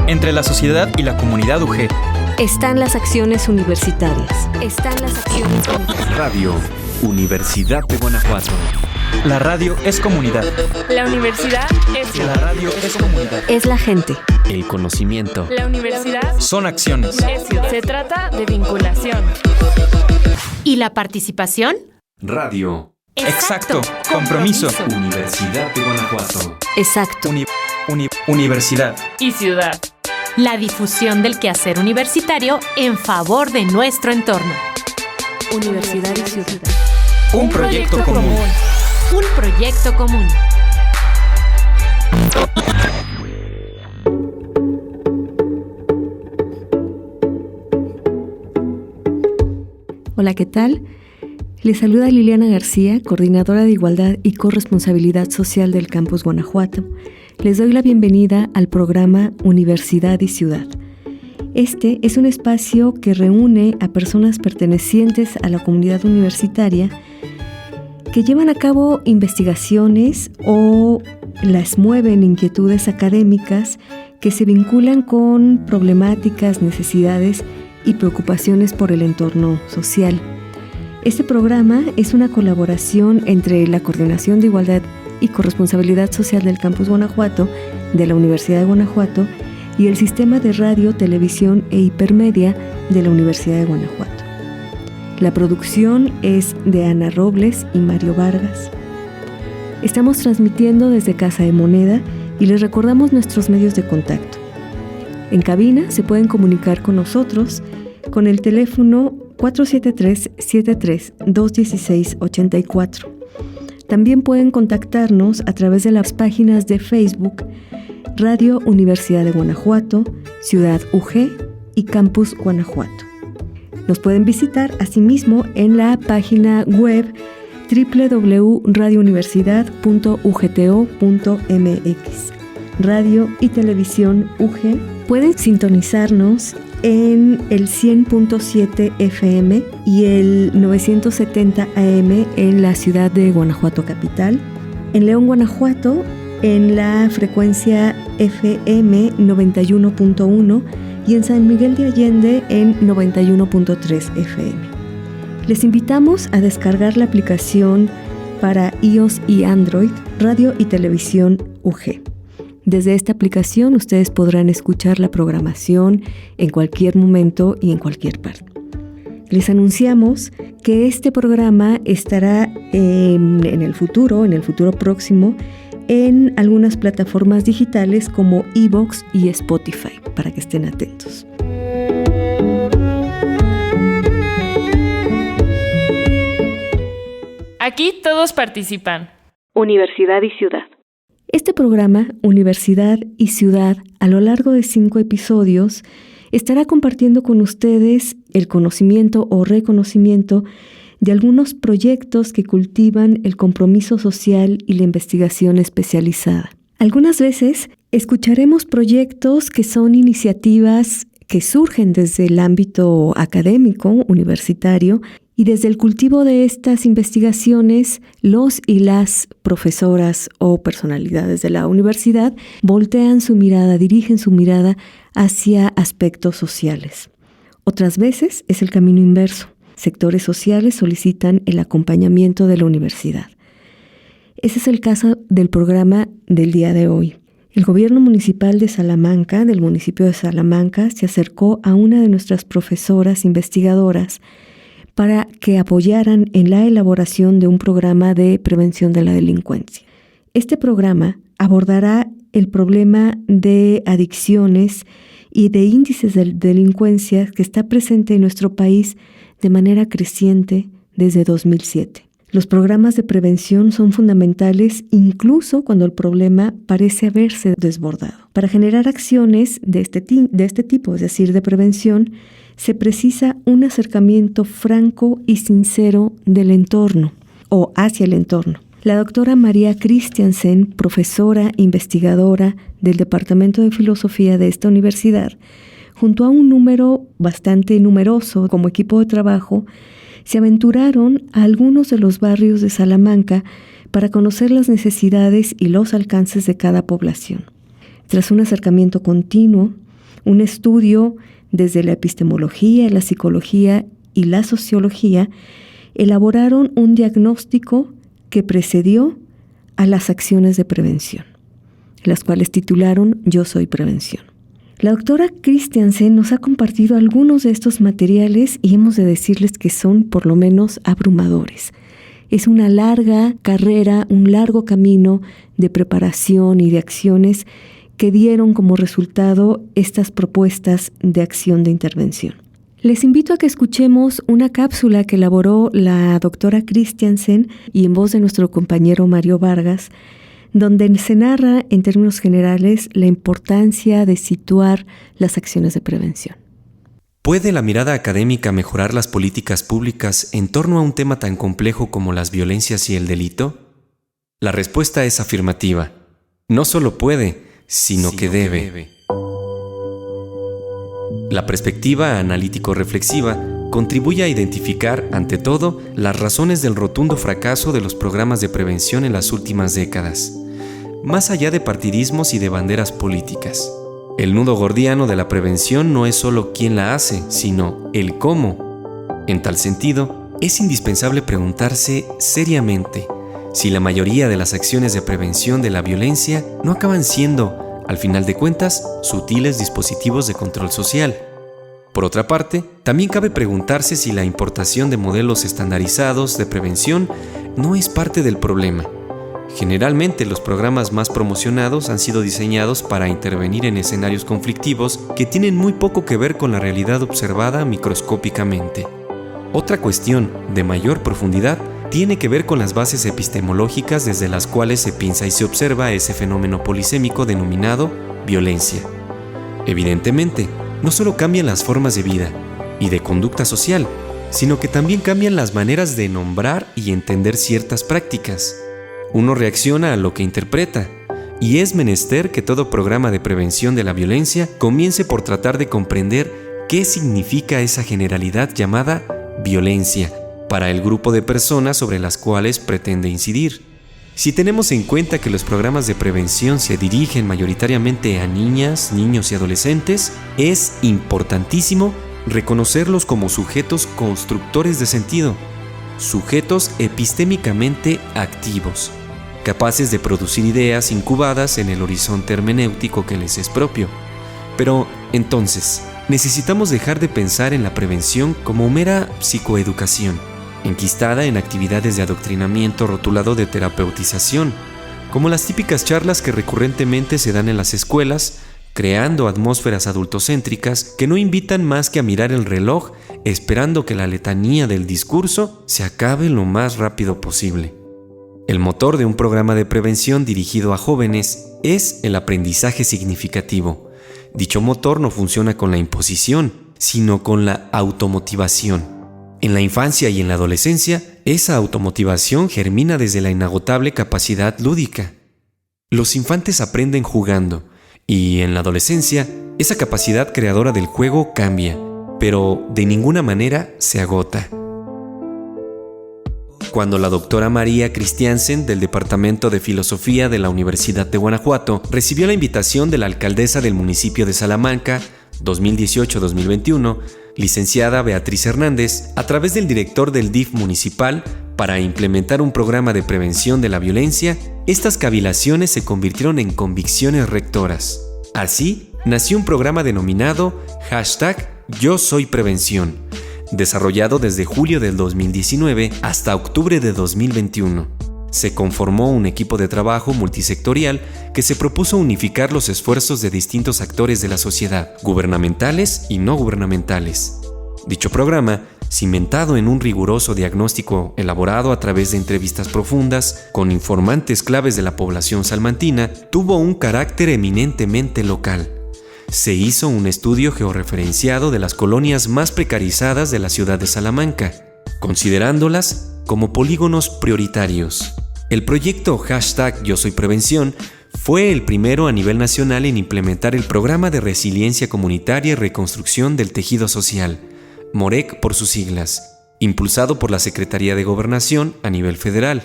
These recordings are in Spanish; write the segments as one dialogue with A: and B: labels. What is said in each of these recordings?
A: Entre la sociedad y la comunidad UG.
B: Están las acciones universitarias.
C: Radio Universidad de Guanajuato.
A: La radio es comunidad.
D: La universidad es
A: La radio es comunidad.
B: Es la gente.
C: El conocimiento.
D: La universidad
A: Son acciones.
D: es ciudad. Se trata de vinculación.
E: ¿Y la participación?
C: Radio
A: Exacto. Compromiso.
C: Universidad de Guanajuato.
B: Exacto.
A: Universidad.
D: Y ciudad.
E: La difusión del quehacer universitario en favor de nuestro entorno.
B: Universidad y ciudad.
A: Un proyecto común.
E: Un proyecto común.
B: Hola, ¿qué tal? Les saluda Liliana García, coordinadora de Igualdad y Corresponsabilidad Social del Campus Guanajuato. Les doy la bienvenida al programa Universidad y Ciudad. Este es un espacio que reúne a personas pertenecientes a la comunidad universitaria que llevan a cabo investigaciones o las mueven inquietudes académicas que se vinculan con problemáticas, necesidades y preocupaciones por el entorno social. Este programa es una colaboración entre la Coordinación de Igualdad y Corresponsabilidad Social del Campus Guanajuato, de la Universidad de Guanajuato, y el Sistema de Radio, Televisión e Hipermedia de la Universidad de Guanajuato. La producción es de Ana Robles y Mario Vargas. Estamos transmitiendo desde Casa de Moneda y les recordamos nuestros medios de contacto. En cabina se pueden comunicar con nosotros con el teléfono 473-73-216-84. También pueden contactarnos a través de las páginas de Facebook Radio Universidad de Guanajuato, Ciudad UG y Campus Guanajuato. Nos pueden visitar asimismo en la página web www.radiouniversidad.ugto.mx. Radio y Televisión UG. Pueden sintonizarnos en el 100.7 FM y el 970 AM en la ciudad de Guanajuato capital. En León, Guanajuato, en la frecuencia FM 91.1 y en San Miguel de Allende en 91.3 FM. Les invitamos a descargar la aplicación para iOS y Android Radio y Televisión UG. Desde esta aplicación ustedes podrán escuchar la programación en cualquier momento y en cualquier parte. Les anunciamos que este programa estará en el futuro próximo, en algunas plataformas digitales como iVoox y Spotify, para que estén atentos.
D: Aquí todos participan.
B: Universidad y ciudad. Este programa, Universidad y Ciudad, a lo largo de 5 episodios, estará compartiendo con ustedes el conocimiento o reconocimiento de algunos proyectos que cultivan el compromiso social y la investigación especializada. Algunas veces escucharemos proyectos que son iniciativas que surgen desde el ámbito académico, universitario, y desde el cultivo de estas investigaciones, los y las profesoras o personalidades de la universidad voltean su mirada, dirigen su mirada hacia aspectos sociales. Otras veces es el camino inverso. Sectores sociales solicitan el acompañamiento de la universidad. Ese es el caso del programa del día de hoy. El gobierno municipal de Salamanca, del municipio de Salamanca, se acercó a una de nuestras profesoras investigadoras para que apoyaran en la elaboración de un programa de prevención de la delincuencia. Este programa abordará el problema de adicciones y de índices de delincuencia que está presente en nuestro país de manera creciente desde 2007. Los programas de prevención son fundamentales incluso cuando el problema parece haberse desbordado. Para generar acciones de este tipo, es decir, de prevención, se precisa un acercamiento franco y sincero del entorno o hacia el entorno. La doctora María Christiansen, profesora investigadora del Departamento de Filosofía de esta universidad, junto a un número bastante numeroso como equipo de trabajo, se aventuraron a algunos de los barrios de Salamanca para conocer las necesidades y los alcances de cada población. Tras un acercamiento continuo, Un estudio desde la epistemología, la psicología y la sociología elaboraron un diagnóstico que precedió a las acciones de prevención, las cuales titularon Yo Soy Prevención. La doctora Christiansen nos ha compartido algunos de estos materiales y hemos de decirles que son por lo menos abrumadores. Es una larga carrera, un largo camino de preparación y de acciones que dieron como resultado estas propuestas de acción de intervención. Les invito a que escuchemos una cápsula que elaboró la doctora Christiansen y en voz de nuestro compañero Mario Vargas, donde se narra en términos generales la importancia de situar las acciones de prevención.
C: ¿Puede la mirada académica mejorar las políticas públicas en torno a un tema tan complejo como las violencias y el delito? La respuesta es afirmativa. No solo puede, sino que debe. La perspectiva analítico-reflexiva contribuye a identificar, ante todo, las razones del rotundo fracaso de los programas de prevención en las últimas décadas, más allá de partidismos y de banderas políticas. El nudo gordiano de la prevención no es solo quién la hace, sino el cómo. En tal sentido, es indispensable preguntarse seriamente si la mayoría de las acciones de prevención de la violencia no acaban siendo, al final de cuentas, sutiles dispositivos de control social. Por otra parte, también cabe preguntarse si la importación de modelos estandarizados de prevención no es parte del problema. Generalmente, los programas más promocionados han sido diseñados para intervenir en escenarios conflictivos que tienen muy poco que ver con la realidad observada microscópicamente. Otra cuestión, de mayor profundidad, tiene que ver con las bases epistemológicas desde las cuales se piensa y se observa ese fenómeno polisémico denominado violencia. Evidentemente, no solo cambian las formas de vida y de conducta social, sino que también cambian las maneras de nombrar y entender ciertas prácticas. Uno reacciona a lo que interpreta, y es menester que todo programa de prevención de la violencia comience por tratar de comprender qué significa esa generalidad llamada violencia para el grupo de personas sobre las cuales pretende incidir. Si tenemos en cuenta que los programas de prevención se dirigen mayoritariamente a niñas, niños y adolescentes, es importantísimo reconocerlos como sujetos constructores de sentido, sujetos epistémicamente activos, capaces de producir ideas incubadas en el horizonte hermenéutico que les es propio. Pero, entonces, necesitamos dejar de pensar en la prevención como mera psicoeducación, enquistada en actividades de adoctrinamiento rotulado de terapeutización, como las típicas charlas que recurrentemente se dan en las escuelas, creando atmósferas adultocéntricas que no invitan más que a mirar el reloj, esperando que la letanía del discurso se acabe lo más rápido posible. El motor de un programa de prevención dirigido a jóvenes es el aprendizaje significativo. Dicho motor no funciona con la imposición, sino con la automotivación. En la infancia y en la adolescencia, esa automotivación germina desde la inagotable capacidad lúdica. Los infantes aprenden jugando, y en la adolescencia, esa capacidad creadora del juego cambia, pero de ninguna manera se agota. Cuando la doctora María Christiansen, del Departamento de Filosofía de la Universidad de Guanajuato, recibió la invitación de la alcaldesa del municipio de Salamanca, 2018-2021, licenciada Beatriz Hernández, a través del director del DIF municipal, para implementar un programa de prevención de la violencia, estas cavilaciones se convirtieron en convicciones rectoras. Así, nació un programa denominado #YoSoyPrevención, desarrollado desde julio del 2019 hasta octubre de 2021. Se conformó un equipo de trabajo multisectorial que se propuso unificar los esfuerzos de distintos actores de la sociedad, gubernamentales y no gubernamentales. Dicho programa, cimentado en un riguroso diagnóstico elaborado a través de entrevistas profundas con informantes claves de la población salmantina, tuvo un carácter eminentemente local. Se hizo un estudio georreferenciado de las colonias más precarizadas de la ciudad de Salamanca, considerándolas como polígonos prioritarios. El proyecto #YoSoyPrevención fue el primero a nivel nacional en implementar el programa de resiliencia comunitaria y reconstrucción del tejido social, MOREC por sus siglas, impulsado por la Secretaría de Gobernación a nivel federal.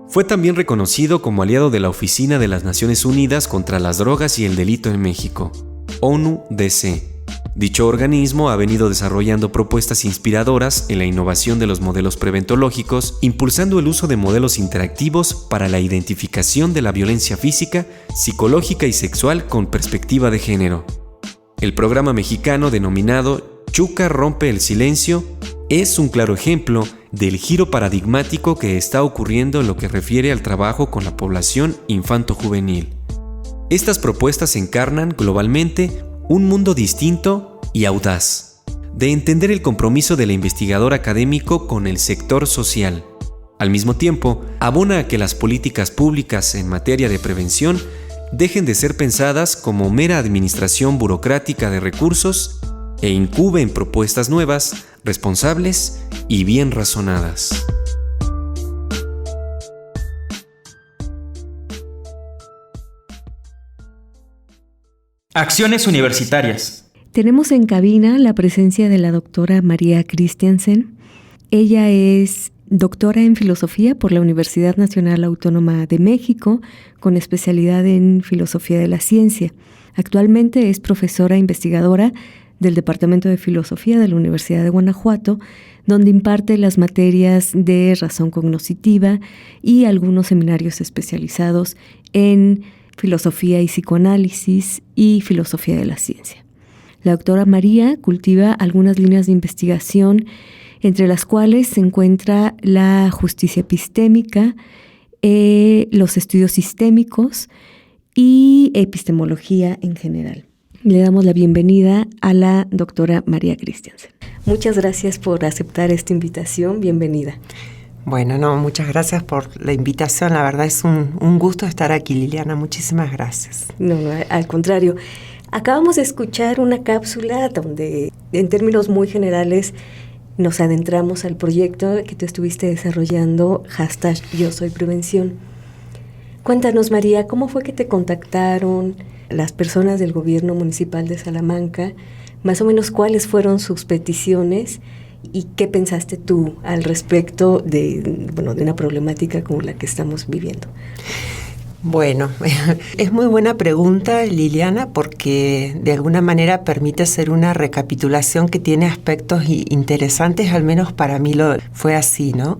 C: Fue también reconocido como aliado de la Oficina de las Naciones Unidas contra las Drogas y el Delito en México. ONU-DC. Dicho organismo ha venido desarrollando propuestas inspiradoras en la innovación de los modelos preventológicos, impulsando el uso de modelos interactivos para la identificación de la violencia física, psicológica y sexual con perspectiva de género. El programa mexicano denominado Chuca Rompe el Silencio es un claro ejemplo del giro paradigmático que está ocurriendo en lo que refiere al trabajo con la población infanto-juvenil. Estas propuestas encarnan globalmente un mundo distinto y audaz, de entender el compromiso del investigador académico con el sector social. Al mismo tiempo, abona a que las políticas públicas en materia de prevención dejen de ser pensadas como mera administración burocrática de recursos e incuben propuestas nuevas, responsables y bien razonadas.
A: Acciones universitarias.
B: Tenemos en cabina la presencia de la doctora María Christiansen. Ella es doctora en filosofía por la Universidad Nacional Autónoma de México, con especialidad en filosofía de la ciencia. Actualmente es profesora investigadora del Departamento de Filosofía de la Universidad de Guanajuato, donde imparte las materias de razón cognoscitiva y algunos seminarios especializados en filosofía y psicoanálisis y filosofía de la ciencia. La doctora María cultiva algunas líneas de investigación, entre las cuales se encuentra la justicia epistémica, los estudios sistémicos y epistemología en general. Le damos la bienvenida a la doctora María Christiansen. Muchas gracias por aceptar esta invitación. Bienvenida.
F: Bueno, muchas gracias por la invitación. La verdad es un gusto estar aquí, Liliana. Muchísimas gracias.
B: No, al contrario. Acabamos de escuchar una cápsula donde, en términos muy generales, nos adentramos al proyecto que tú estuviste desarrollando, #YoSoyPrevención. Cuéntanos, María, ¿cómo fue que te contactaron las personas del gobierno municipal de Salamanca? Más o menos, ¿cuáles fueron sus peticiones? ¿Y qué pensaste tú al respecto de una problemática como la que estamos viviendo?
F: Bueno, es muy buena pregunta, Liliana, porque de alguna manera permite hacer una recapitulación que tiene aspectos interesantes, al menos para mí lo fue así, ¿no?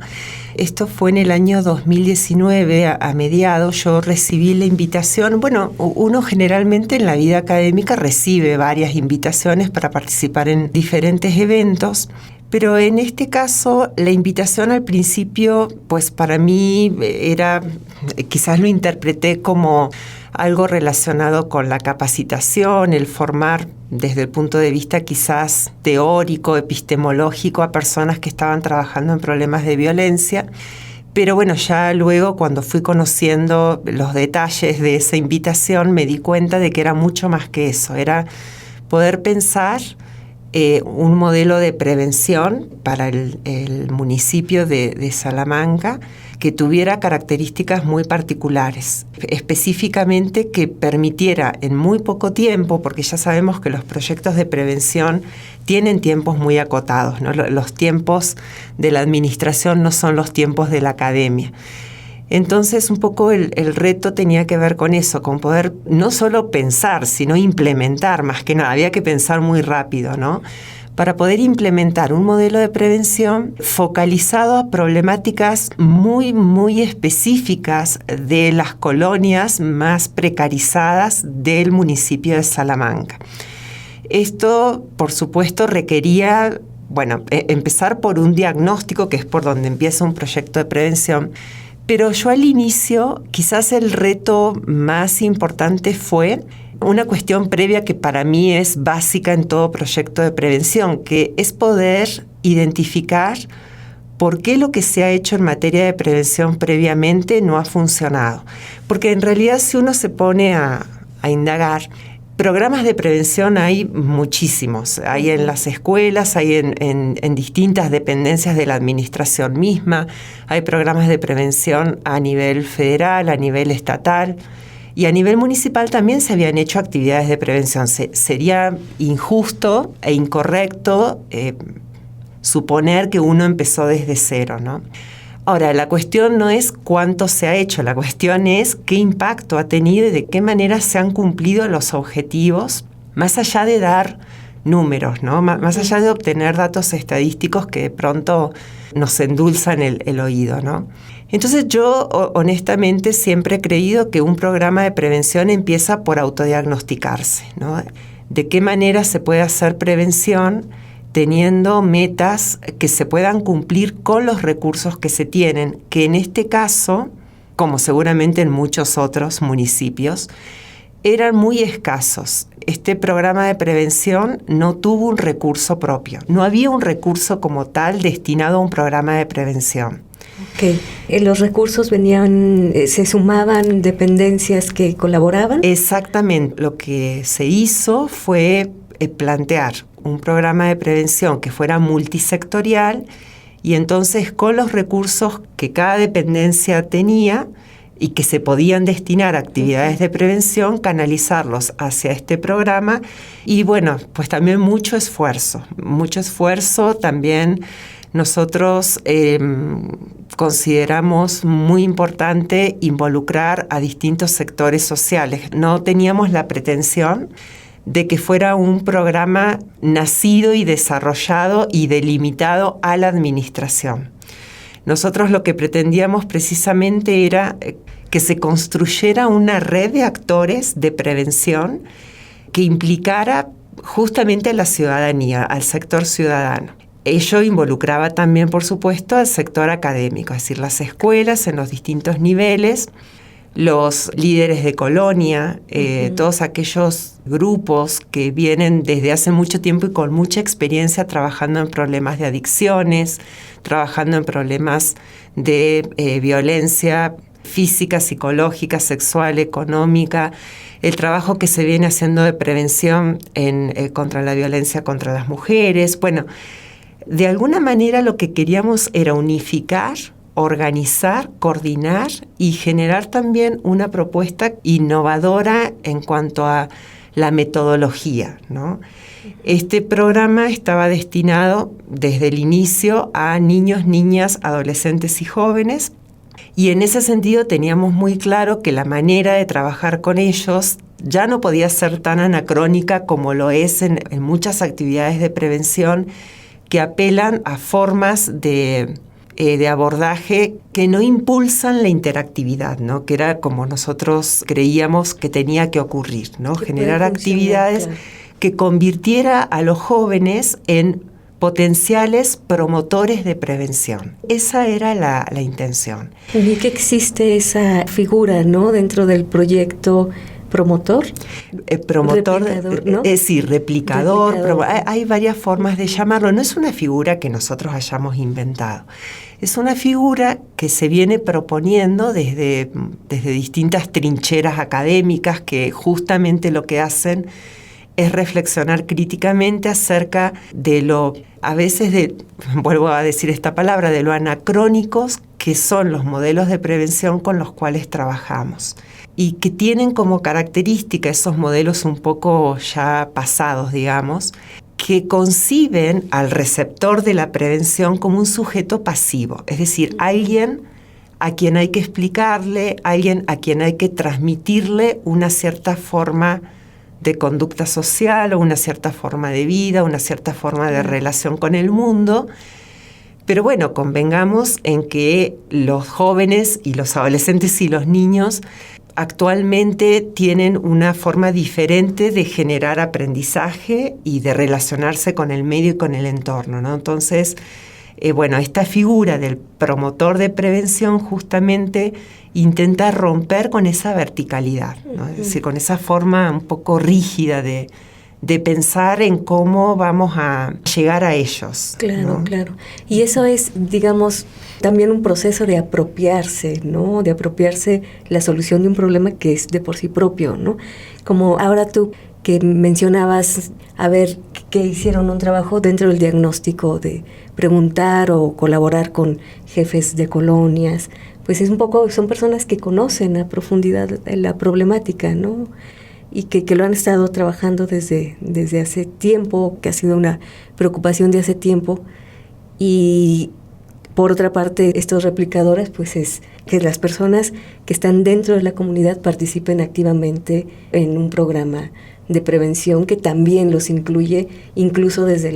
F: Esto fue en el año 2019, a mediados, yo recibí la invitación. Bueno, uno generalmente en la vida académica recibe varias invitaciones para participar en diferentes eventos. Pero en este caso, la invitación al principio, pues para mí quizás lo interpreté como algo relacionado con la capacitación, el formar desde el punto de vista quizás teórico, epistemológico a personas que estaban trabajando en problemas de violencia. Pero bueno, ya luego cuando fui conociendo los detalles de esa invitación me di cuenta de que era mucho más que eso, era poder pensar un modelo de prevención para el municipio de Salamanca que tuviera características muy particulares, específicamente que permitiera en muy poco tiempo, porque ya sabemos que los proyectos de prevención tienen tiempos muy acotados, ¿no? Los tiempos de la administración no son los tiempos de la academia. Entonces, un poco el reto tenía que ver con eso, con poder no solo pensar, sino implementar, más que nada. Había que pensar muy rápido, ¿no? Para poder implementar un modelo de prevención focalizado a problemáticas muy, muy específicas de las colonias más precarizadas del municipio de Salamanca. Esto, por supuesto, requería empezar por un diagnóstico, que es por donde empieza un proyecto de prevención. Pero yo al inicio, quizás el reto más importante fue una cuestión previa que para mí es básica en todo proyecto de prevención, que es poder identificar por qué lo que se ha hecho en materia de prevención previamente no ha funcionado. Porque en realidad si uno se pone a indagar, programas de prevención hay muchísimos, hay en las escuelas, hay en distintas dependencias de la administración misma, hay programas de prevención a nivel federal, a nivel estatal y a nivel municipal también se habían hecho actividades de prevención. Sería injusto e incorrecto suponer que uno empezó desde cero, ¿no? Ahora, la cuestión no es cuánto se ha hecho, la cuestión es qué impacto ha tenido y de qué manera se han cumplido los objetivos más allá de dar números, ¿no? Más allá de obtener datos estadísticos que de pronto nos endulzan el oído, ¿no? Entonces yo honestamente siempre he creído que un programa de prevención empieza por autodiagnosticarse, ¿no? ¿De qué manera se puede hacer prevención teniendo metas que se puedan cumplir con los recursos que se tienen, que en este caso, como seguramente en muchos otros municipios, eran muy escasos? Este programa de prevención no tuvo un recurso propio. No había un recurso como tal destinado a un programa de prevención.
B: Okay. ¿Los recursos venían, se sumaban dependencias que colaboraban?
F: Exactamente. Lo que se hizo fue plantear un programa de prevención que fuera multisectorial y entonces con los recursos que cada dependencia tenía y que se podían destinar a actividades de prevención, canalizarlos hacia este programa. Y bueno, pues también mucho esfuerzo también. Nosotros consideramos muy importante involucrar a distintos sectores sociales. No teníamos la pretensión de que fuera un programa nacido y desarrollado y delimitado a la administración. Nosotros lo que pretendíamos precisamente era que se construyera una red de actores de prevención que implicara justamente a la ciudadanía, al sector ciudadano. Ello involucraba también, por supuesto, al sector académico, es decir, las escuelas en los distintos niveles, los líderes de colonia, todos aquellos grupos que vienen desde hace mucho tiempo y con mucha experiencia trabajando en problemas de adicciones, trabajando en problemas de violencia física, psicológica, sexual, económica, el trabajo que se viene haciendo de prevención contra la violencia contra las mujeres. Bueno, de alguna manera lo que queríamos era unificar, organizar, coordinar y generar también una propuesta innovadora en cuanto a la metodología, ¿no? Este programa estaba destinado desde el inicio a niños, niñas, adolescentes y jóvenes, y en ese sentido teníamos muy claro que la manera de trabajar con ellos ya no podía ser tan anacrónica como lo es en muchas actividades de prevención que apelan a formas de abordaje que no impulsan la interactividad, ¿no? Que era como nosotros creíamos que tenía que ocurrir, ¿no? Generar actividades que convirtiera a los jóvenes en potenciales promotores de prevención. Esa era la intención.
B: Y que existe esa figura, ¿no? Dentro del proyecto promotor.
F: Replicador, ¿no? Sí, replicador. Hay varias formas de llamarlo. No es una figura que nosotros hayamos inventado. Es una figura que se viene proponiendo desde distintas trincheras académicas que justamente lo que hacen es reflexionar críticamente acerca de a veces vuelvo a decir esta palabra, de lo anacrónicos que son los modelos de prevención con los cuales trabajamos y que tienen como característica esos modelos un poco ya pasados, digamos, que conciben al receptor de la prevención como un sujeto pasivo, es decir, alguien a quien hay que explicarle, alguien a quien hay que transmitirle una cierta forma de conducta social o una cierta forma de vida, una cierta forma de relación con el mundo. Pero bueno, convengamos en que los jóvenes y los adolescentes y los niños actualmente tienen una forma diferente de generar aprendizaje y de relacionarse con el medio y con el entorno, ¿no? Entonces, esta figura del promotor de prevención justamente intenta romper con esa verticalidad, ¿no? Es decir, con esa forma un poco rígida de pensar en cómo vamos a llegar a ellos.
B: Claro,
F: ¿no?
B: Claro. Y eso es, digamos, también un proceso de apropiarse, ¿no? De apropiarse la solución de un problema que es de por sí propio, ¿no? Como ahora tú que mencionabas, que hicieron un trabajo dentro del diagnóstico de preguntar o colaborar con jefes de colonias, pues es un poco, son personas que conocen a profundidad la problemática, ¿no? Y que lo han estado trabajando desde hace tiempo, que ha sido una preocupación de hace tiempo. Y por otra parte, estos replicadores, pues es que las personas que están dentro de la comunidad participen activamente en un programa de prevención que también los incluye incluso desde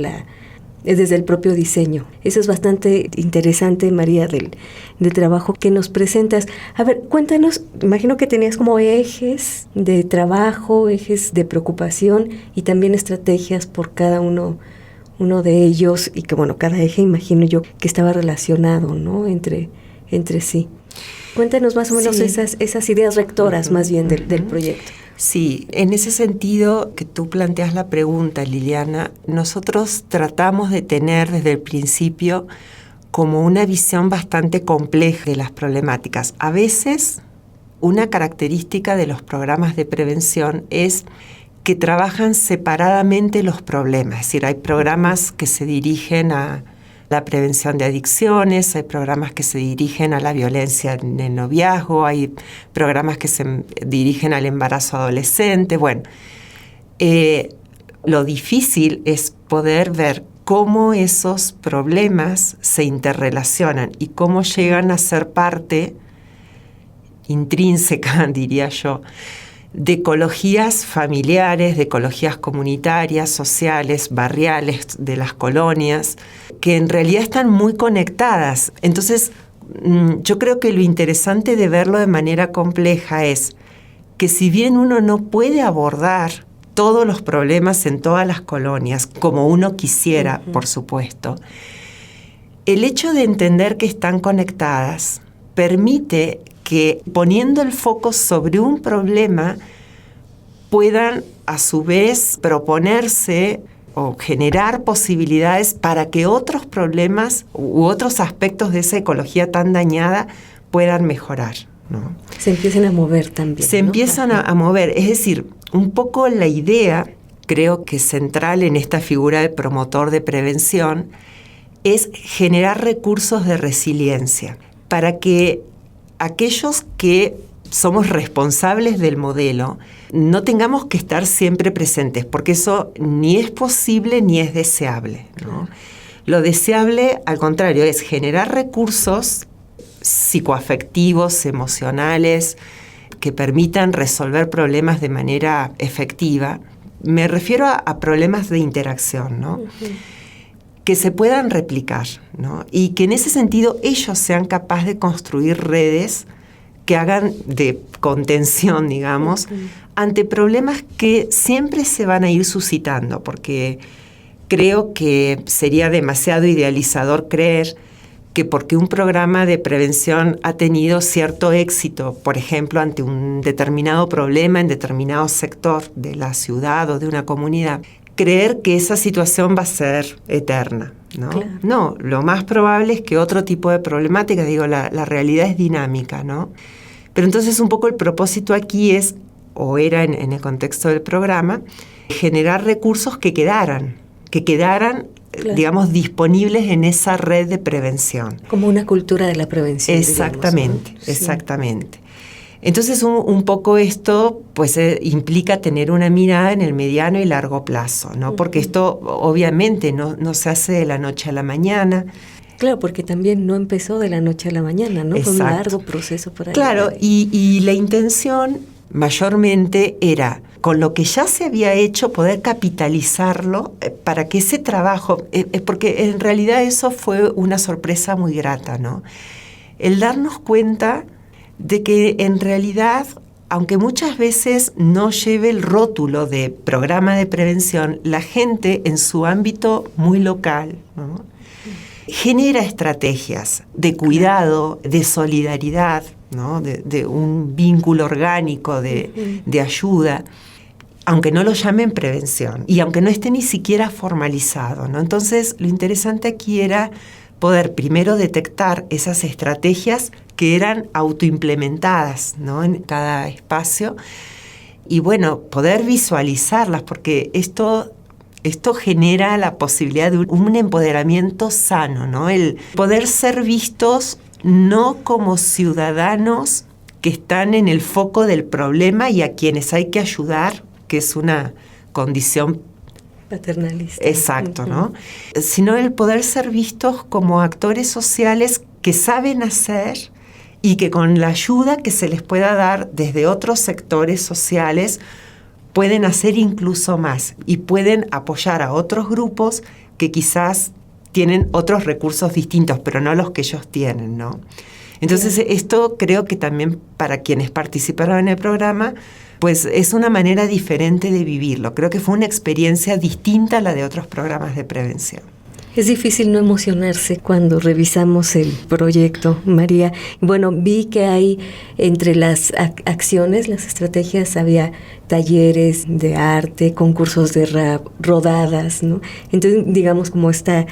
B: el propio diseño. Eso es bastante interesante, María, del trabajo que nos presentas. A ver, cuéntanos, imagino que tenías como ejes de trabajo, ejes de preocupación y también estrategias por cada uno de ellos, y que bueno, cada eje imagino yo que estaba relacionado, ¿no? entre sí. Cuéntanos más o menos esas ideas rectoras más bien del proyecto.
F: Sí, en ese sentido que tú planteas la pregunta, Liliana, nosotros tratamos de tener desde el principio como una visión bastante compleja de las problemáticas. A veces, una característica de los programas de prevención es que trabajan separadamente los problemas. Es decir, hay programas que se dirigen a la prevención de adicciones, hay programas que se dirigen a la violencia en el noviazgo, hay programas que se dirigen al embarazo adolescente. Bueno, lo difícil es poder ver cómo esos problemas se interrelacionan y cómo llegan a ser parte intrínseca, diría yo, de ecologías familiares, de ecologías comunitarias, sociales, barriales, de las colonias, que en realidad están muy conectadas. Entonces, yo creo que lo interesante de verlo de manera compleja es que si bien uno no puede abordar todos los problemas en todas las colonias, como uno quisiera, por supuesto, el hecho de entender que están conectadas permite que poniendo el foco sobre un problema puedan a su vez proponerse o generar posibilidades para que otros problemas u otros aspectos de esa ecología tan dañada puedan mejorar, ¿no?
B: Se empiezan a mover también.
F: Se empiezan a mover, es decir, un poco la idea, creo que central en esta figura de promotor de prevención, es generar recursos de resiliencia para que aquellos que somos responsables del modelo no tengamos que estar siempre presentes, porque eso ni es posible ni es deseable, ¿no? Lo deseable, al contrario, es generar recursos psicoafectivos, emocionales, que permitan resolver problemas de manera efectiva. Me refiero a problemas de interacción, ¿no? Que se puedan replicar, ¿no? Y que en ese sentido ellos sean capaces de construir redes que hagan de contención, digamos, ante problemas que siempre se van a ir suscitando, porque creo que sería demasiado idealizador creer que porque un programa de prevención ha tenido cierto éxito, por ejemplo, ante un determinado problema en determinado sector de la ciudad o de una comunidad, creer que esa situación va a ser eterna, ¿no? Claro. No, lo más probable es que otro tipo de problemática, la realidad es dinámica, ¿no? Pero entonces un poco el propósito aquí es, o era en el contexto del programa, generar recursos que quedaran, claro, digamos, disponibles en esa red de prevención.
B: Como una cultura de la prevención.
F: Exactamente,
B: digamos, ¿no?
F: Exactamente. Sí. Entonces un poco esto pues implica tener una mirada en el mediano y largo plazo, ¿no? Porque esto obviamente no se hace de la noche a la mañana.
B: Claro, porque también no empezó de la noche a la mañana, ¿no?
F: Exacto.
B: Fue un largo proceso para
F: Claro, y la intención mayormente era, con lo que ya se había hecho, poder capitalizarlo para que ese trabajo, porque en realidad eso fue una sorpresa muy grata, ¿no? El darnos cuenta de que en realidad, aunque muchas veces no lleve el rótulo de programa de prevención, la gente en su ámbito muy local, ¿no? Genera estrategias de cuidado, de solidaridad, ¿no? de un vínculo orgánico de ayuda, aunque no lo llamen prevención y aunque no esté ni siquiera formalizado, ¿no? Entonces, lo interesante aquí era poder primero detectar esas estrategias que eran autoimplementadas, ¿no? En cada espacio y, bueno, poder visualizarlas, porque esto genera la posibilidad de un empoderamiento sano, ¿no? El poder ser vistos no como ciudadanos que están en el foco del problema y a quienes hay que ayudar, que es una condición
B: paternalista.
F: Exacto, ¿no? Sino el poder ser vistos como actores sociales que saben hacer y que con la ayuda que se les pueda dar desde otros sectores sociales pueden hacer incluso más y pueden apoyar a otros grupos que quizás tienen otros recursos distintos, pero no los que ellos tienen, ¿no? Entonces, esto creo que también para quienes participaron en el programa, pues es una manera diferente de vivirlo. Creo que fue una experiencia distinta a la de otros programas de prevención.
B: Es difícil no emocionarse cuando revisamos el proyecto, María. Bueno, vi que hay entre las acciones, las estrategias, había talleres de arte, concursos de rap, rodadas, ¿no? Entonces, digamos, como está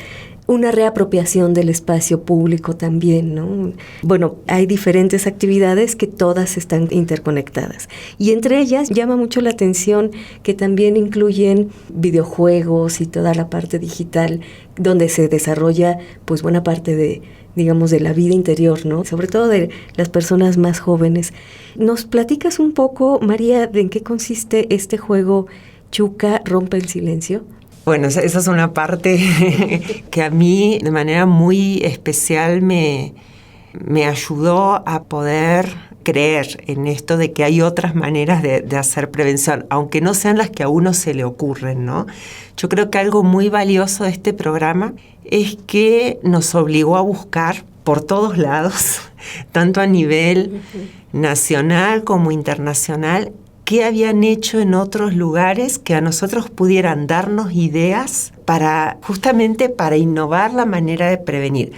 B: una reapropiación del espacio público también, ¿no? Bueno, hay diferentes actividades que todas están interconectadas. Y entre ellas llama mucho la atención que también incluyen videojuegos y toda la parte digital donde se desarrolla pues buena parte de, digamos, de la vida interior, ¿no? Sobre todo de las personas más jóvenes. ¿Nos platicas un poco, María, de en qué consiste este juego Chuca Rompe el Silencio?
F: Bueno, esa es una parte que a mí de manera muy especial me ayudó a poder creer en esto de que hay otras maneras de hacer prevención, aunque no sean las que a uno se le ocurren, ¿no? Yo creo que algo muy valioso de este programa es que nos obligó a buscar por todos lados, tanto a nivel nacional como internacional, qué habían hecho en otros lugares que a nosotros pudieran darnos ideas justamente para innovar la manera de prevenir.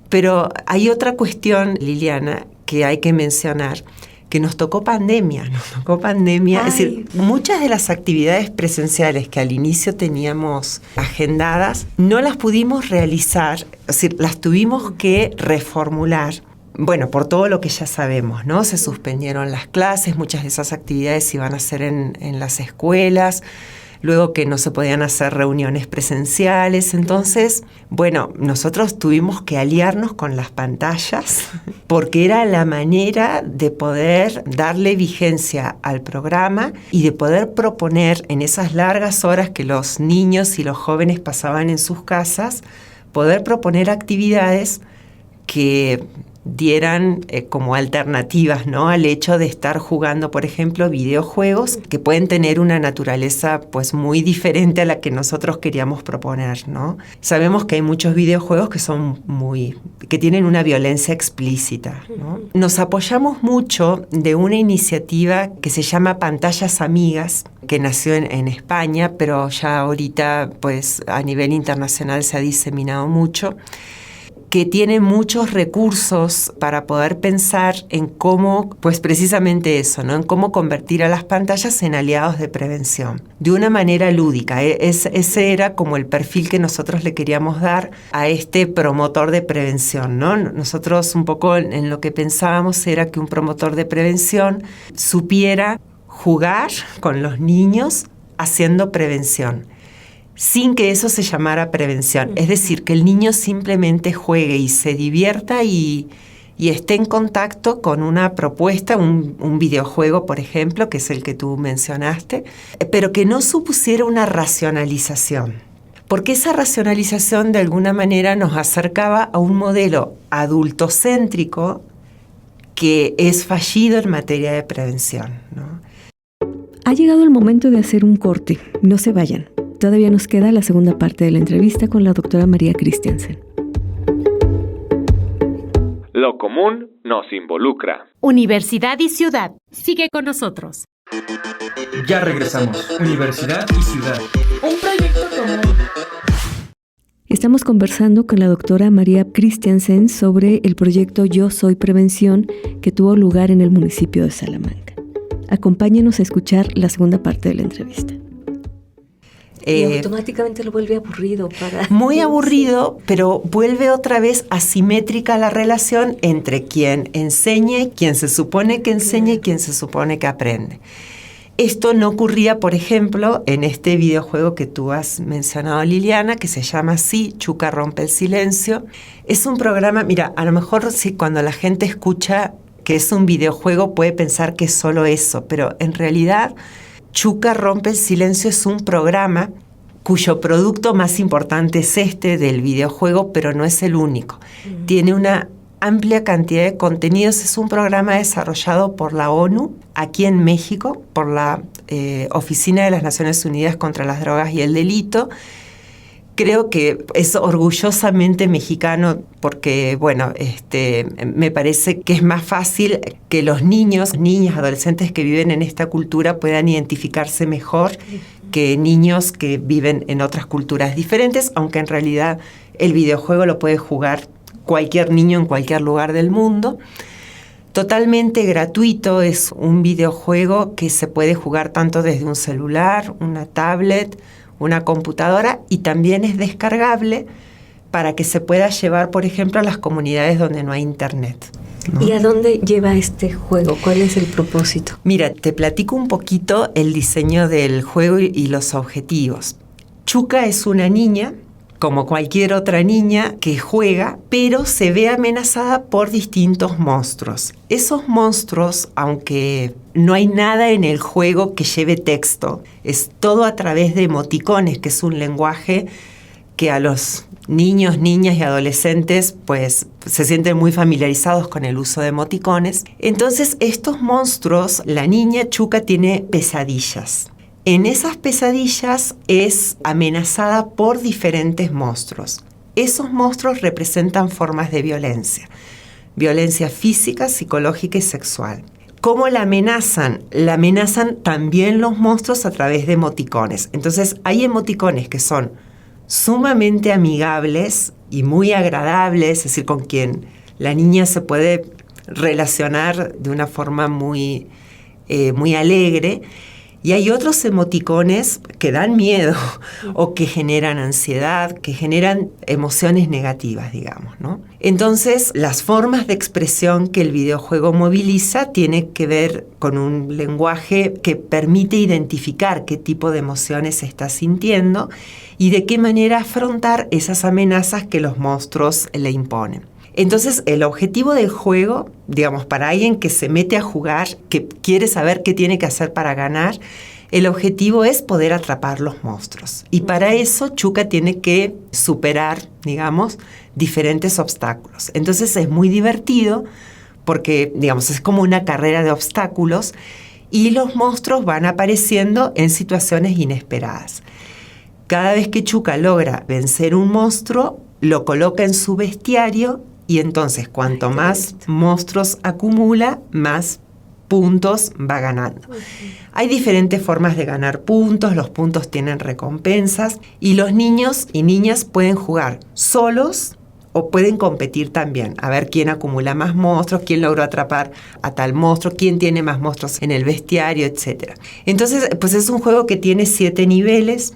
F: Pero hay otra cuestión, Liliana, que hay que mencionar, que nos tocó pandemia. Es decir, muchas de las actividades presenciales que al inicio teníamos agendadas, no las pudimos realizar, es decir, las tuvimos que reformular. Bueno, por todo lo que ya sabemos, ¿no? Se suspendieron las clases, muchas de esas actividades se iban a hacer en las escuelas, luego que no se podían hacer reuniones presenciales. Entonces, bueno, nosotros tuvimos que aliarnos con las pantallas porque era la manera de poder darle vigencia al programa y de poder proponer en esas largas horas que los niños y los jóvenes pasaban en sus casas, poder proponer actividades que dieran como alternativas, ¿no?, al hecho de estar jugando, por ejemplo, videojuegos que pueden tener una naturaleza pues muy diferente a la que nosotros queríamos proponer, ¿no? Sabemos que hay muchos videojuegos que tienen una violencia explícita, ¿no? Nos apoyamos mucho de una iniciativa que se llama Pantallas Amigas, que nació en España, pero ya ahorita pues a nivel internacional se ha diseminado mucho, que tiene muchos recursos para poder pensar en cómo, pues precisamente eso, ¿no?, en cómo convertir a las pantallas en aliados de prevención, de una manera lúdica. Ese era como el perfil que nosotros le queríamos dar a este promotor de prevención, ¿no? Nosotros un poco en lo que pensábamos era que un promotor de prevención supiera jugar con los niños haciendo prevención, sin que eso se llamara prevención. Es decir, que el niño simplemente juegue y se divierta y esté en contacto con una propuesta, un videojuego, por ejemplo, que es el que tú mencionaste, pero que no supusiera una racionalización. Porque esa racionalización de alguna manera nos acercaba a un modelo adultocéntrico que es fallido en materia de prevención, ¿no?
B: Ha llegado el momento de hacer un corte. No se vayan. Todavía nos queda la segunda parte de la entrevista con la doctora María Christiansen.
G: Lo común nos involucra.
E: Universidad y ciudad. Sigue con nosotros.
A: Ya regresamos. Universidad y ciudad.
D: Un proyecto común.
B: Estamos conversando con la doctora María Christiansen sobre el proyecto Yo Soy Prevención que tuvo lugar en el municipio de Salamanca. Acompáñenos a escuchar la segunda parte de la entrevista. Y automáticamente lo vuelve aburrido.
F: Muy aburrido, pero vuelve otra vez asimétrica la relación entre quien enseña, quien se supone que enseña y quien se supone que aprende. Esto no ocurría, por ejemplo, en este videojuego que tú has mencionado, Liliana, que se llama así, Chuca Rompe el Silencio. Es un programa, mira, a lo mejor sí, cuando la gente escucha que es un videojuego puede pensar que es solo eso, pero en realidad Chuca Rompe el Silencio es un programa cuyo producto más importante es este del videojuego, pero no es el único. Tiene una amplia cantidad de contenidos. Es un programa desarrollado por la ONU, aquí en México, por la Oficina de las Naciones Unidas contra las Drogas y el Delito. Creo que es orgullosamente mexicano porque, bueno, me parece que es más fácil que los niños, niñas, adolescentes que viven en esta cultura puedan identificarse mejor que niños que viven en otras culturas diferentes, aunque en realidad el videojuego lo puede jugar cualquier niño en cualquier lugar del mundo. Totalmente gratuito, es un videojuego que se puede jugar tanto desde un celular, una tablet, una computadora, y también es descargable para que se pueda llevar, por ejemplo, a las comunidades donde no hay internet, ¿no?
B: ¿Y a dónde lleva este juego? ¿Cuál es el propósito?
F: Mira, te platico un poquito el diseño del juego y los objetivos. Chuca es una niña, como cualquier otra niña, que juega, pero se ve amenazada por distintos monstruos. Esos monstruos, aunque no hay nada en el juego que lleve texto, es todo a través de emoticones, que es un lenguaje que a los niños, niñas y adolescentes pues se sienten muy familiarizados con el uso de emoticones. Entonces, estos monstruos, la niña Chuca tiene pesadillas. En esas pesadillas es amenazada por diferentes monstruos. Esos monstruos representan formas de violencia. Violencia física, psicológica y sexual. ¿Cómo la amenazan? La amenazan también los monstruos a través de emoticones. Entonces hay emoticones que son sumamente amigables y muy agradables, es decir, con quien la niña se puede relacionar de una forma muy alegre. Y hay otros emoticones que dan miedo o que generan ansiedad, que generan emociones negativas, digamos, ¿no? Entonces, las formas de expresión que el videojuego moviliza tienen que ver con un lenguaje que permite identificar qué tipo de emociones se está sintiendo y de qué manera afrontar esas amenazas que los monstruos le imponen. Entonces, el objetivo del juego, digamos, para alguien que se mete a jugar, que quiere saber qué tiene que hacer para ganar, el objetivo es poder atrapar los monstruos. Y para eso, Chuca tiene que superar, digamos, diferentes obstáculos. Entonces, es muy divertido porque, digamos, es como una carrera de obstáculos y los monstruos van apareciendo en situaciones inesperadas. Cada vez que Chuca logra vencer un monstruo, lo coloca en su bestiario. Y entonces, cuanto más monstruos acumula, más puntos va ganando. Hay diferentes formas de ganar puntos, los puntos tienen recompensas y los niños y niñas pueden jugar solos o pueden competir también, a ver quién acumula más monstruos, quién logró atrapar a tal monstruo, quién tiene más monstruos en el bestiario, etc. Entonces, pues es un juego que tiene 7 niveles.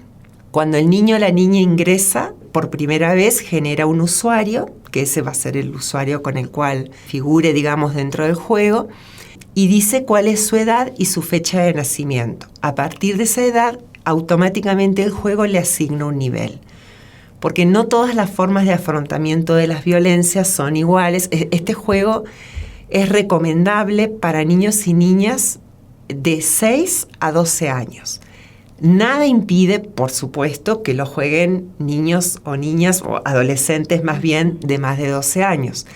F: Cuando el niño o la niña ingresa por primera vez, genera un usuario, que ese va a ser el usuario con el cual figure, digamos, dentro del juego, y dice cuál es su edad y su fecha de nacimiento. A partir de esa edad, automáticamente el juego le asigna un nivel. Porque no todas las formas de afrontamiento de las violencias son iguales. Este juego es recomendable para niños y niñas de 6 a 12 años. Nada impide, por supuesto, que lo jueguen niños o niñas o adolescentes más bien de más de 12 años.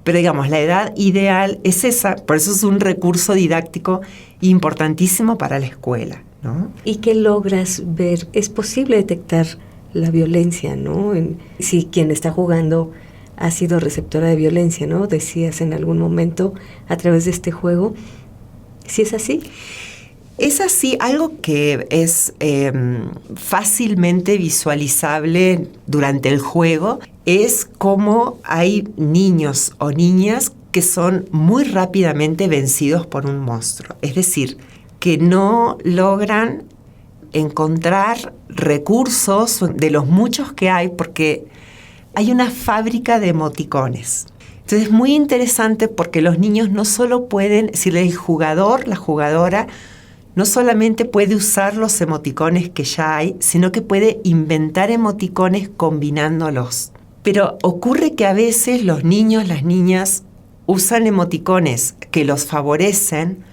F: Pero digamos, la edad ideal es esa, por eso es un recurso didáctico importantísimo para la escuela, ¿no?
B: ¿Y qué logras ver? Es posible detectar la violencia, ¿no? Si quien está jugando ha sido receptora de violencia, ¿no? Decías en algún momento a través de este juego. ¿Sí es así?
F: Es así, algo que es fácilmente visualizable durante el juego es cómo hay niños o niñas que son muy rápidamente vencidos por un monstruo. Es decir, que no logran encontrar recursos de los muchos que hay porque hay una fábrica de emoticones. Entonces es muy interesante porque los niños no solo pueden, es decir, el jugador, la jugadora, no solamente puede usar los emoticones que ya hay, sino que puede inventar emoticones combinándolos. Pero ocurre que a veces los niños, las niñas, usan emoticones que los favorecen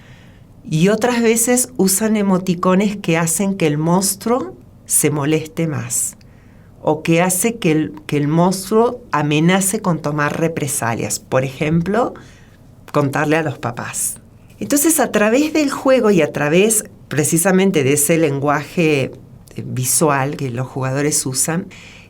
F: y otras veces usan emoticones que hacen que el monstruo se moleste más o que hace que el monstruo amenace con tomar represalias. Por ejemplo, contarle a los papás. Entonces, a través del juego y a través precisamente de ese lenguaje visual que los jugadores usan,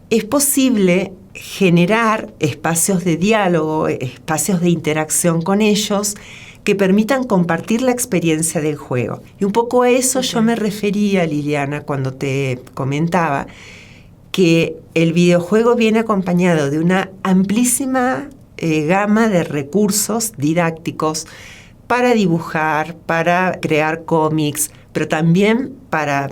F: es posible generar espacios de diálogo, espacios de interacción con ellos que permitan compartir la experiencia del juego. Y un poco a eso yo me refería, Liliana, cuando te comentaba que el videojuego viene acompañado de una amplísima gama de recursos didácticos para dibujar, para crear cómics, pero también para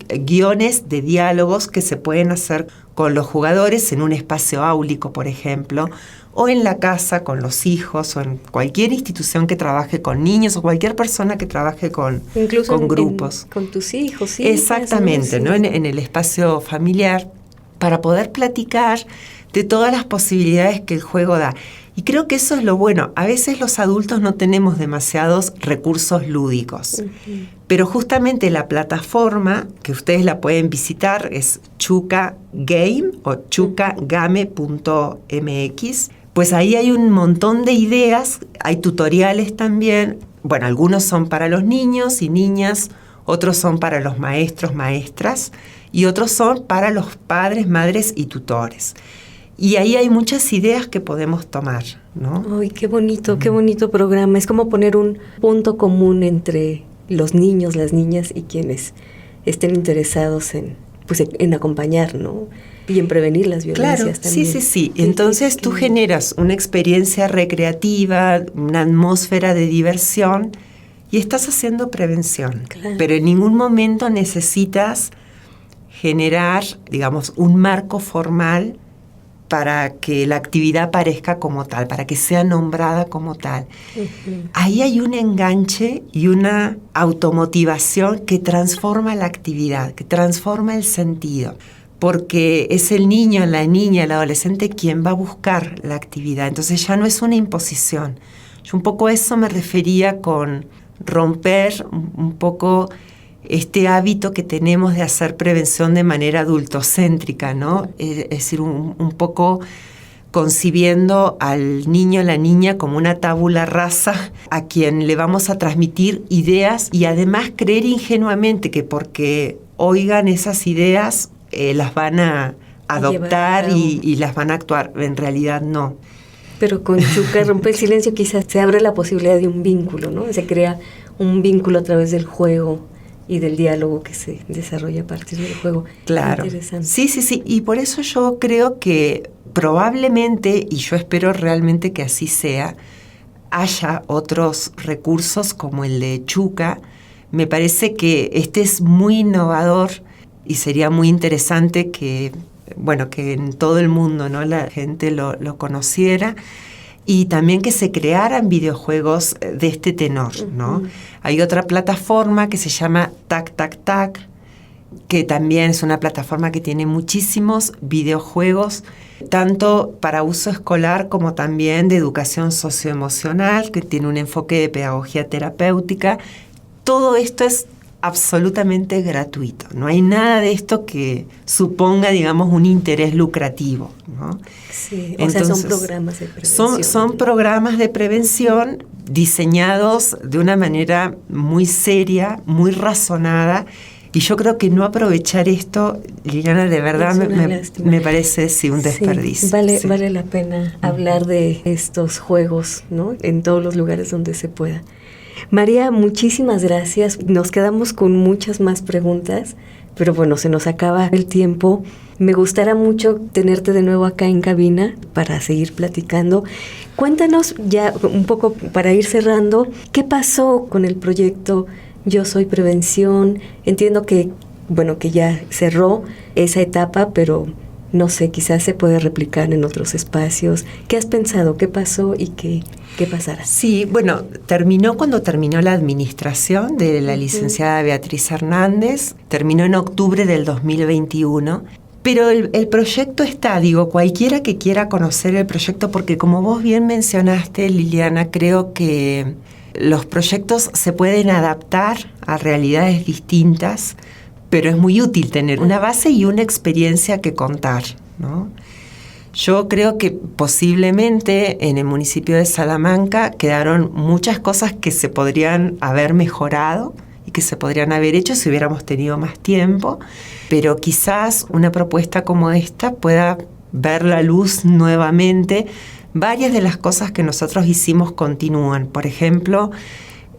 F: guiones de diálogos que se pueden hacer con los jugadores en un espacio áulico, por ejemplo, o en la casa con los hijos, o en cualquier institución que trabaje con niños, o cualquier persona que trabaje con grupos.
B: Con tus hijos, hijas.
F: Exactamente, ¿no? En el espacio familiar, para poder platicar de todas las posibilidades que el juego da. Y creo que eso es lo bueno. A veces los adultos no tenemos demasiados recursos lúdicos. Pero justamente la plataforma, que ustedes la pueden visitar, es Chuca Game o chucagame.mx. Pues ahí hay un montón de ideas, hay tutoriales también. Bueno, algunos son para los niños y niñas, otros son para los maestros, maestras, y otros son para los padres, madres y tutores. Y ahí hay muchas ideas que podemos tomar, ¿no?
B: ¡Ay, qué bonito programa! Es como poner un punto común entre los niños, las niñas y quienes estén interesados en acompañar, ¿no? Y en prevenir las violencias también.
F: Sí. Entonces tú generas una experiencia recreativa, una atmósfera de diversión y estás haciendo prevención.
B: Claro.
F: Pero en ningún momento necesitas generar, digamos, un marco formal para que la actividad parezca como tal, para que sea nombrada como tal. Ahí hay un enganche y una automotivación que transforma la actividad, que transforma el sentido, porque es el niño, la niña, el adolescente quien va a buscar la actividad. Entonces ya no es una imposición. Yo un poco a eso me refería con romper un poco este hábito que tenemos de hacer prevención de manera adultocéntrica, ¿no? Es decir, un poco concibiendo al niño, la niña como una tabula rasa a quien le vamos a transmitir ideas y además creer ingenuamente que porque oigan esas ideas las van a adoptar y las van a actuar. En realidad no.
B: Pero con Chuca Rompe el Silencio quizás se abre la posibilidad de un vínculo, ¿no? Se crea un vínculo a través del juego y del diálogo que se desarrolla a partir del juego.
F: Claro.
B: Interesante.
F: Sí. Y por eso yo creo que probablemente, y yo espero realmente que así sea, haya otros recursos como el de Chuca. Me parece que este es muy innovador y sería muy interesante que en todo el mundo, ¿no?, la gente lo conociera. Y también que se crearan videojuegos de este tenor, ¿no? Hay otra plataforma que se llama Tac Tac Tac, que también es una plataforma que tiene muchísimos videojuegos, tanto para uso escolar como también de educación socioemocional, que tiene un enfoque de pedagogía terapéutica. Todo esto es absolutamente gratuito. No hay nada de esto que suponga, digamos, un interés lucrativo, ¿no?
B: Sí,
F: entonces,
B: son programas de prevención.
F: Son programas de prevención diseñados de una manera muy seria, muy razonada, y yo creo que no aprovechar esto, Liliana, de verdad me parece un desperdicio.
B: Vale la pena hablar de estos juegos, ¿no?, en todos los lugares donde se pueda. María, muchísimas gracias. Nos quedamos con muchas más preguntas, pero bueno, se nos acaba el tiempo. Me gustará mucho tenerte de nuevo acá en cabina para seguir platicando. Cuéntanos ya un poco para ir cerrando, ¿qué pasó con el proyecto Yo Soy Prevención? Entiendo que ya cerró esa etapa, pero no sé, quizás se puede replicar en otros espacios. ¿Qué has pensado? ¿Qué pasó y qué pasará?
F: Sí, terminó cuando terminó la administración de la licenciada Beatriz Hernández. Terminó en octubre del 2021. Pero el proyecto está, cualquiera que quiera conocer el proyecto, porque como vos bien mencionaste, Liliana, creo que los proyectos se pueden adaptar a realidades distintas, pero es muy útil tener una base y una experiencia que contar, ¿no? Yo creo que posiblemente en el municipio de Salamanca quedaron muchas cosas que se podrían haber mejorado y que se podrían haber hecho si hubiéramos tenido más tiempo, pero quizás una propuesta como esta pueda ver la luz nuevamente. Varias de las cosas que nosotros hicimos continúan. Por ejemplo,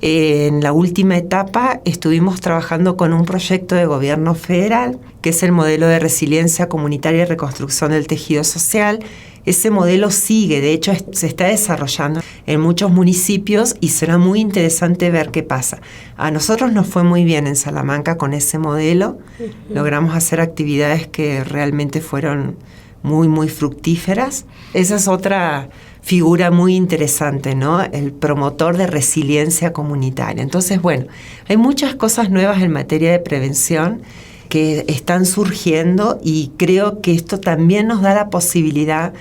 F: en la última etapa estuvimos trabajando con un proyecto de gobierno federal, que es el modelo de resiliencia comunitaria y reconstrucción del tejido social. Ese modelo sigue, de hecho se está desarrollando en muchos municipios y será muy interesante ver qué pasa. A nosotros nos fue muy bien en Salamanca con ese modelo. Logramos hacer actividades que realmente fueron muy, muy fructíferas. Esa es otra figura muy interesante, ¿no? El promotor de resiliencia comunitaria. Entonces, bueno, hay muchas cosas nuevas en materia de prevención que están surgiendo y creo que esto también nos da la posibilidad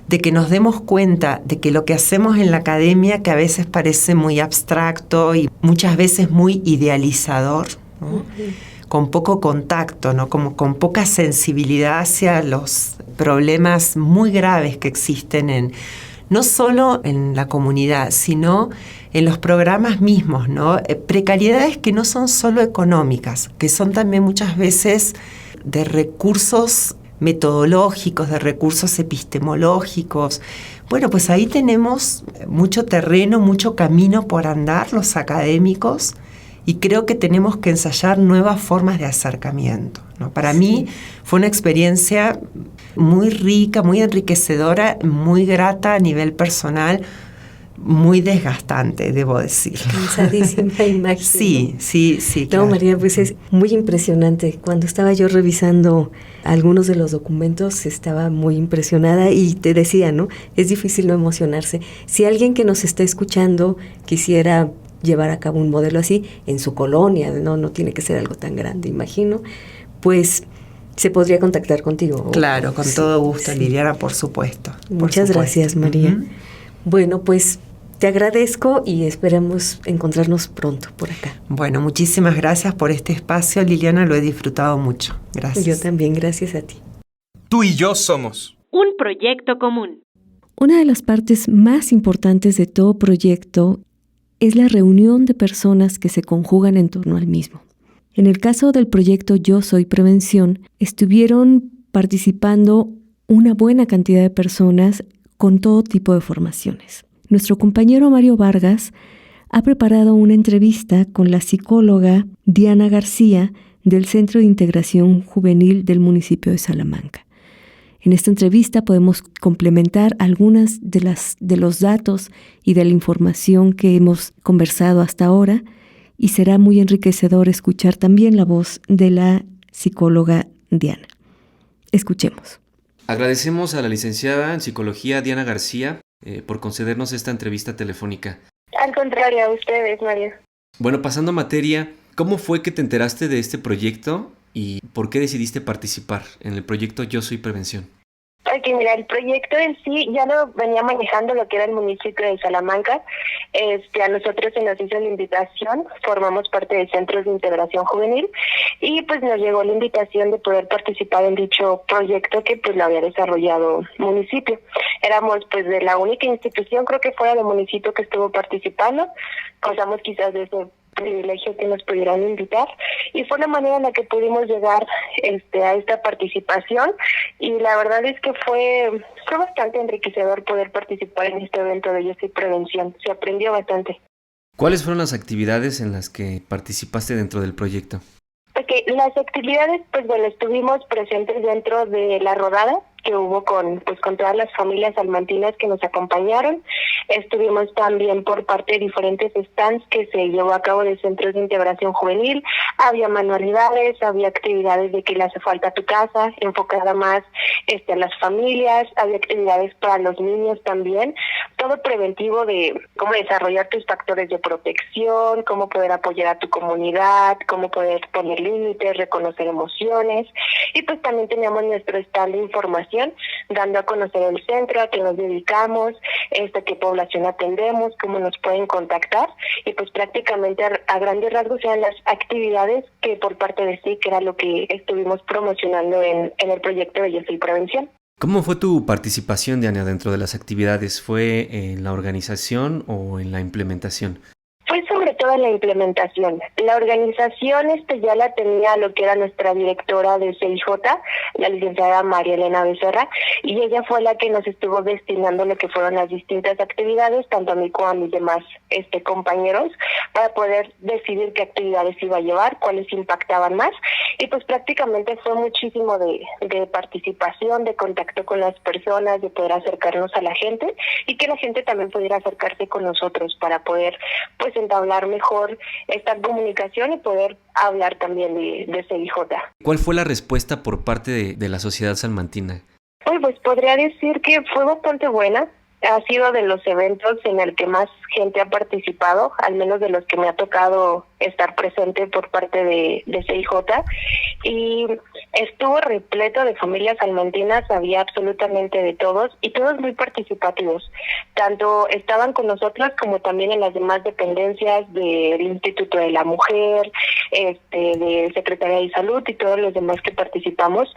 F: de que nos demos cuenta de que lo que hacemos en la academia, que a veces parece muy abstracto y muchas veces muy idealizador, ¿no? Con poco contacto, ¿no? Como con poca sensibilidad hacia los problemas muy graves que existen no solo en la comunidad, sino en los programas mismos, ¿no? Precariedades que no son solo económicas, que son también muchas veces de recursos metodológicos, de recursos epistemológicos. Bueno, pues ahí tenemos mucho terreno, mucho camino por andar los académicos, y creo que tenemos que ensayar nuevas formas de acercamiento, ¿no? Para mí fue una experiencia muy rica, muy enriquecedora, muy grata a nivel personal, muy desgastante, debo decir.
B: Cansadísima, imagino.
F: Sí, claro.
B: No, María, pues es muy impresionante. Cuando estaba yo revisando algunos de los documentos, estaba muy impresionada y te decía, ¿no? Es difícil no emocionarse. Si alguien que nos está escuchando quisiera llevar a cabo un modelo así en su colonia, no tiene que ser algo tan grande, imagino, pues se podría contactar contigo.
F: Claro, con todo gusto, Liliana, por supuesto.
B: Muchas gracias, María. Bueno, pues te agradezco y esperamos encontrarnos pronto por acá.
F: Bueno, muchísimas gracias por este espacio, Liliana, lo he disfrutado mucho. Gracias.
B: Yo también, gracias a ti.
A: Tú y yo somos
E: Un proyecto común.
B: Una de las partes más importantes de todo proyecto es la reunión de personas que se conjugan en torno al mismo. En el caso del proyecto Yo Soy Prevención, estuvieron participando una buena cantidad de personas con todo tipo de formaciones. Nuestro compañero Mario Vargas ha preparado una entrevista con la psicóloga Diana García del Centro de Integración Juvenil del municipio de Salamanca. En esta entrevista podemos complementar algunas de los datos y de la información que hemos conversado hasta ahora, y será muy enriquecedor escuchar también la voz de la psicóloga Diana. Escuchemos.
C: Agradecemos a la licenciada en Psicología Diana García por concedernos esta entrevista telefónica.
D: Al contrario, a ustedes, María.
C: Bueno, pasando a materia, ¿cómo fue que te enteraste de este proyecto y por qué decidiste participar en el proyecto Yo Soy Prevención?
D: Ok, mira, el proyecto en sí ya lo venía manejando lo que era el municipio de Salamanca. A nosotros se nos hizo la invitación, formamos parte de Centros de Integración Juvenil y pues nos llegó la invitación de poder participar en dicho proyecto que pues lo había desarrollado municipio. Éramos pues de la única institución, creo que fuera del municipio, que estuvo participando. Gozamos quizás de ese privilegio que nos pudieran invitar, y fue la manera en la que pudimos llegar a esta participación, y la verdad es que fue bastante enriquecedor poder participar en este evento de Yo Soy Prevención. Se aprendió bastante.
C: ¿Cuáles fueron las actividades en las que participaste dentro del proyecto?
D: Okay, las actividades, pues bueno, estuvimos presentes dentro de la rodada que hubo con todas las familias salmantinas que nos acompañaron. Estuvimos también por parte de diferentes stands que se llevó a cabo de Centros de Integración Juvenil. Había manualidades, había actividades de que le hace falta a tu casa, enfocada más a las familias, había actividades para los niños también, todo preventivo de cómo desarrollar tus factores de protección, cómo poder apoyar a tu comunidad, cómo poder poner límites, reconocer emociones, y pues también teníamos nuestro stand de información dando a conocer el centro, a qué nos dedicamos, qué población atendemos, cómo nos pueden contactar, y pues prácticamente a grandes rasgos eran las actividades que por parte de sí, que era lo que estuvimos promocionando en el proyecto de Yo Soy Prevención.
C: ¿Cómo fue tu participación, Diana, dentro de las actividades? ¿Fue en la organización o en la implementación?
D: Fue sobre toda la implementación. La organización ya la tenía lo que era nuestra directora de CIJ, la licenciada María Elena Becerra, y ella fue la que nos estuvo destinando lo que fueron las distintas actividades, tanto a mí como a mis demás compañeros, para poder decidir qué actividades iba a llevar, cuáles impactaban más, y pues prácticamente fue muchísimo de participación, de contacto con las personas, de poder acercarnos a la gente, y que la gente también pudiera acercarse con nosotros para poder pues entablar mejor esta comunicación y poder hablar también de CIJ.
C: ¿Cuál fue la respuesta por parte de la sociedad salmantina?
D: Pues podría decir que fue bastante buena. Ha sido de los eventos en el que más gente ha participado, al menos de los que me ha tocado estar presente por parte de CIJ, y estuvo repleto de familias salmantinas, había absolutamente de todos y todos muy participativos. Tanto estaban con nosotros como también en las demás dependencias del Instituto de la Mujer, de Secretaría de Salud y todos los demás que participamos.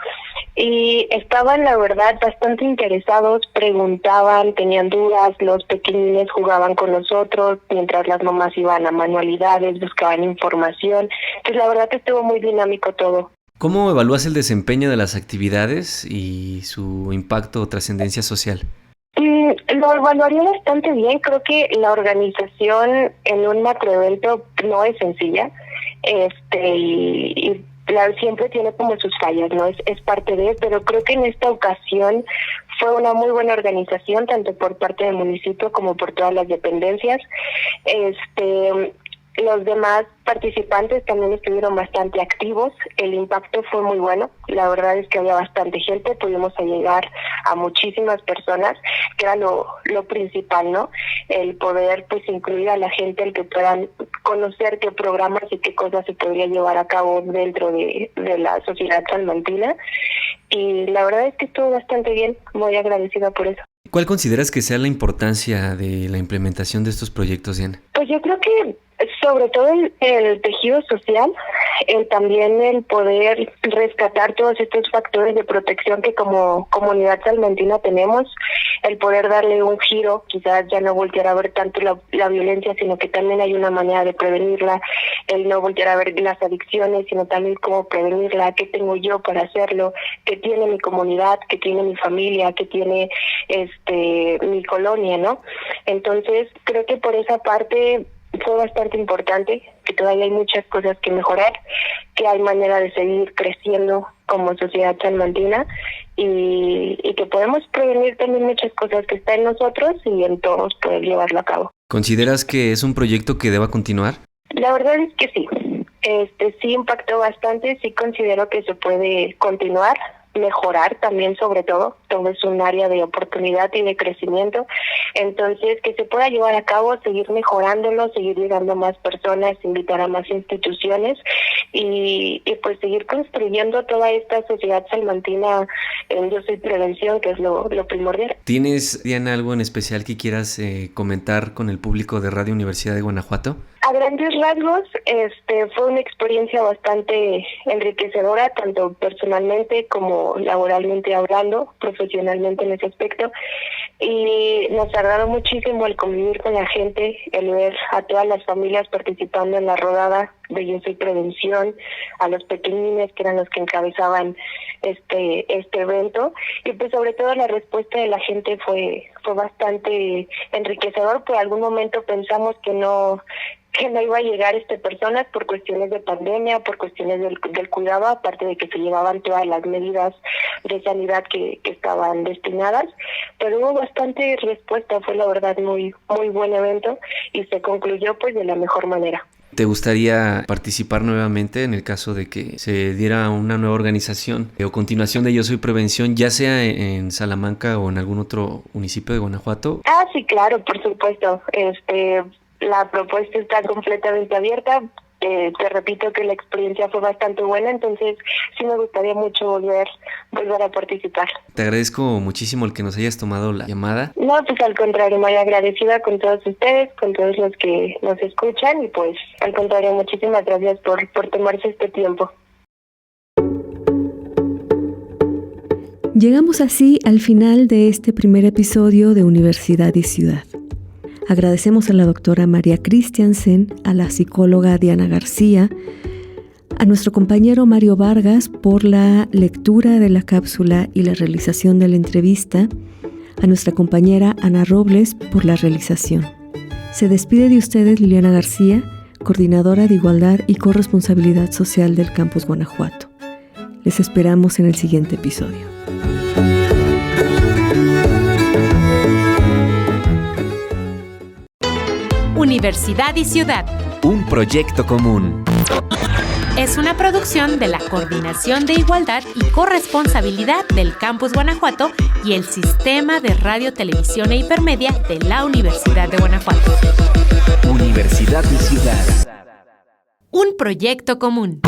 D: Y estaban, la verdad, bastante interesados, preguntaban, tenían dudas, los pequeñines jugaban con nosotros, mientras las mamás iban a manualidades, buscaban información. Pues la verdad que estuvo muy dinámico todo.
C: ¿Cómo evalúas el desempeño de las actividades y su impacto o trascendencia social?
D: Lo evaluaría bastante bien. Creo que la organización en un macroevento no es sencilla, y siempre tiene como sus fallas, ¿no? Es parte de, pero creo que en esta ocasión fue una muy buena organización, tanto por parte del municipio como por todas las dependencias. Los demás participantes también estuvieron bastante activos, el impacto fue muy bueno, la verdad es que había bastante gente, pudimos llegar a muchísimas personas, que era lo principal, ¿no? El poder pues incluir a la gente, el que puedan conocer qué programas y qué cosas se podría llevar a cabo dentro de la sociedad salmantina, y la verdad es que estuvo bastante bien, muy agradecida por eso.
C: ¿Cuál consideras que sea la importancia de la implementación de estos proyectos, Diana?
D: Pues yo creo que sobre todo el tejido social, también el poder rescatar todos estos factores de protección que como comunidad salmantina tenemos, el poder darle un giro, quizás ya no voltear a ver tanto la violencia, sino que también hay una manera de prevenirla, el no voltear a ver las adicciones, sino también cómo prevenirla, qué tengo yo para hacerlo, qué tiene mi comunidad, qué tiene mi familia, qué tiene mi colonia, ¿no? Entonces, creo que por esa parte fue bastante importante, que todavía hay muchas cosas que mejorar, que hay manera de seguir creciendo como sociedad salmantina y que podemos prevenir también muchas cosas que están en nosotros y en todos poder llevarlo a cabo.
C: ¿Consideras que es un proyecto que deba continuar?
D: La verdad es que sí. Sí impactó bastante, sí considero que se puede continuar, mejorar también, sobre todo es un área de oportunidad y de crecimiento, entonces que se pueda llevar a cabo, seguir mejorándolo, seguir llegando a más personas, invitar a más instituciones y pues seguir construyendo toda esta sociedad salmantina en Yo Soy Prevención, que es lo primordial.
C: ¿Tienes, Diana, algo en especial que quieras comentar con el público de Radio Universidad de Guanajuato?
D: A grandes rasgos, fue una experiencia bastante enriquecedora, tanto personalmente como laboralmente hablando, profesionalmente en ese aspecto, y nos ha agradado muchísimo el convivir con la gente, el ver a todas las familias participando en la rodada de Yo Soy Prevención, a los pequeñines que eran los que encabezaban este evento, y pues sobre todo la respuesta de la gente fue bastante enriquecedor. Por algún momento pensamos que no iba a llegar personas por cuestiones de pandemia, por cuestiones del cuidado, aparte de que se llevaban todas las medidas de sanidad que estaban destinadas, pero hubo bastante respuesta, fue la verdad muy muy buen evento y se concluyó pues de la mejor manera.
C: ¿Te gustaría participar nuevamente en el caso de que se diera una nueva organización o continuación de Yo Soy Prevención, ya sea en Salamanca o en algún otro municipio de Guanajuato?
D: Sí, claro, por supuesto. La propuesta está completamente abierta. Te repito que la experiencia fue bastante buena, entonces sí me gustaría mucho volver a participar.
C: Te agradezco muchísimo el que nos hayas tomado la llamada.
D: No, pues al contrario, muy agradecida con todos ustedes, con todos los que nos escuchan y pues al contrario, muchísimas gracias por tomarse este tiempo.
B: Llegamos así al final de este primer episodio de Universidad y Ciudad. Agradecemos a la doctora María Christiansen, a la psicóloga Diana García, a nuestro compañero Mario Vargas por la lectura de la cápsula y la realización de la entrevista, a nuestra compañera Ana Robles por la realización. Se despide de ustedes Liliana García, coordinadora de Igualdad y Corresponsabilidad Social del Campus Guanajuato. Les esperamos en el siguiente episodio.
E: Universidad y Ciudad.
C: Un proyecto común.
E: Es una producción de la Coordinación de Igualdad y Corresponsabilidad del Campus Guanajuato y el Sistema de Radio, Televisión e Hipermedia de la Universidad de Guanajuato.
H: Universidad y Ciudad.
E: Un proyecto común.